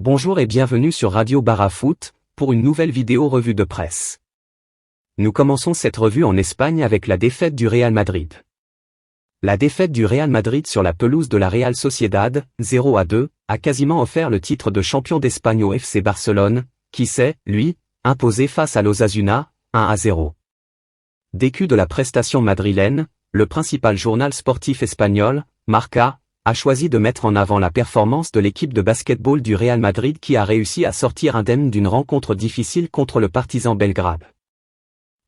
Bonjour et bienvenue sur Radio Barafoot, pour une nouvelle vidéo revue de presse. Nous commençons cette revue en Espagne avec la défaite du Real Madrid. La défaite du Real Madrid sur la pelouse de la Real Sociedad, 0-2, a quasiment offert le titre de champion d'Espagne au FC Barcelone, qui s'est, lui, imposé face à l'Osasuna, 1-0. Déçu de la prestation madrilène, le principal journal sportif espagnol, Marca, a choisi de mettre en avant la performance de l'équipe de basket-ball du Real Madrid qui a réussi à sortir indemne d'une rencontre difficile contre le Partizan Belgrade.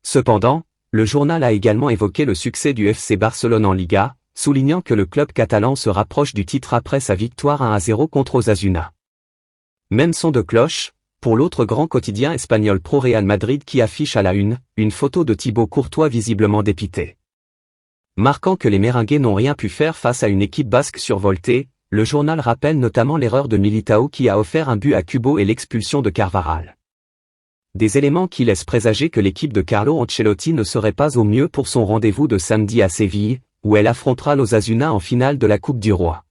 Cependant, le journal a également évoqué le succès du FC Barcelone en Liga, soulignant que le club catalan se rapproche du titre après sa victoire 1-0 contre Osasuna. Même son de cloche, pour l'autre grand quotidien espagnol Pro Real Madrid qui affiche à la une photo de Thibaut Courtois visiblement dépité. Marquant que les Merengues n'ont rien pu faire face à une équipe basque survoltée, le journal rappelle notamment l'erreur de Militao qui a offert un but à Kubo et l'expulsion de Carvajal. Des éléments qui laissent présager que l'équipe de Carlo Ancelotti ne serait pas au mieux pour son rendez-vous de samedi à Séville, où elle affrontera l'Osasuna en finale de la Coupe du Roi.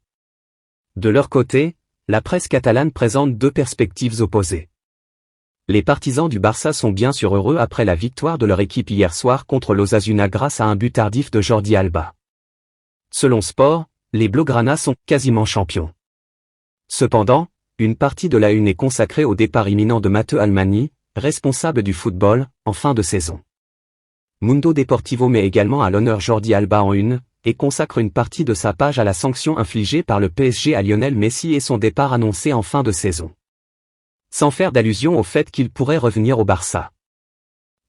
De leur côté, la presse catalane présente deux perspectives opposées. Les partisans du Barça sont bien sûr heureux après la victoire de leur équipe hier soir contre l'Osasuna grâce à un but tardif de Jordi Alba. Selon Sport, les Blaugrana sont quasiment champions. Cependant, une partie de la une est consacrée au départ imminent de Mateu Almani, responsable du football, en fin de saison. Mundo Deportivo met également à l'honneur Jordi Alba en une, et consacre une partie de sa page à la sanction infligée par le PSG à Lionel Messi et son départ annoncé en fin de saison. Sans faire d'allusion au fait qu'il pourrait revenir au Barça.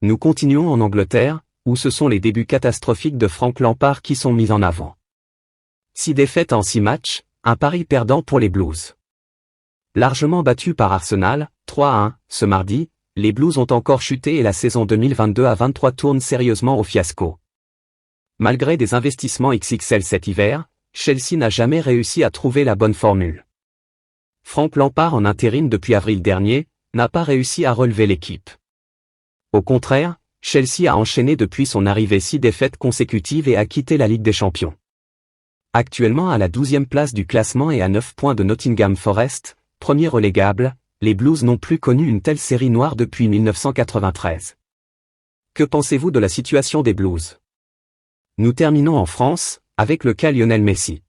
Nous continuons en Angleterre, où ce sont les débuts catastrophiques de Frank Lampard qui sont mis en avant. 6 défaites en 6 matchs, un pari perdant pour les Blues. Largement battus par Arsenal, 3-1, ce mardi, les Blues ont encore chuté et la saison 2022-23 tourne sérieusement au fiasco. Malgré des investissements XXL cet hiver, Chelsea n'a jamais réussi à trouver la bonne formule. Frank Lampard en intérim depuis avril dernier, n'a pas réussi à relever l'équipe. Au contraire, Chelsea a enchaîné depuis son arrivée 6 défaites consécutives et a quitté la Ligue des Champions. Actuellement à la 12e place du classement et à 9 points de Nottingham Forest, premier relégable, les Blues n'ont plus connu une telle série noire depuis 1993. Que pensez-vous de la situation des Blues? Nous terminons en France, avec le cas Lionel Messi.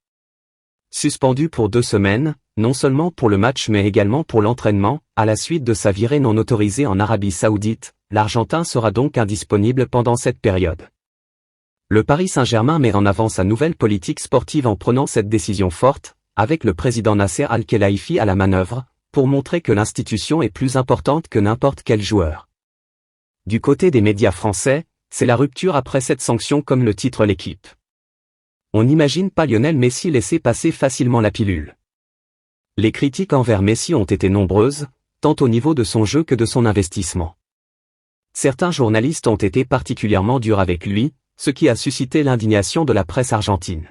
Suspendu pour 2 semaines, non seulement pour le match mais également pour l'entraînement, à la suite de sa virée non autorisée en Arabie Saoudite, l'Argentin sera donc indisponible pendant cette période. Le Paris Saint-Germain met en avant sa nouvelle politique sportive en prenant cette décision forte, avec le président Nasser Al-Khelaifi à la manœuvre, pour montrer que l'institution est plus importante que n'importe quel joueur. Du côté des médias français, c'est la rupture après cette sanction comme le titre l'équipe. On n'imagine pas Lionel Messi laisser passer facilement la pilule. Les critiques envers Messi ont été nombreuses, tant au niveau de son jeu que de son investissement. Certains journalistes ont été particulièrement durs avec lui, ce qui a suscité l'indignation de la presse argentine.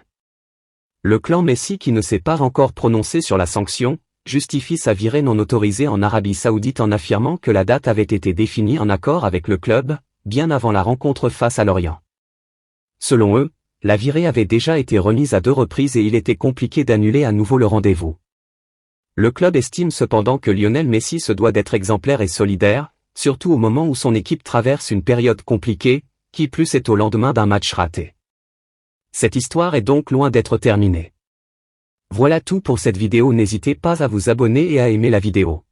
Le clan Messi qui ne s'est pas encore prononcé sur la sanction, justifie sa virée non autorisée en Arabie Saoudite en affirmant que la date avait été définie en accord avec le club, bien avant la rencontre face à Lorient. Selon eux, la virée avait déjà été remise à 2 reprises et il était compliqué d'annuler à nouveau le rendez-vous. Le club estime cependant que Lionel Messi se doit d'être exemplaire et solidaire, surtout au moment où son équipe traverse une période compliquée, qui plus est au lendemain d'un match raté. Cette histoire est donc loin d'être terminée. Voilà tout pour cette vidéo, n'hésitez pas à vous abonner et à aimer la vidéo.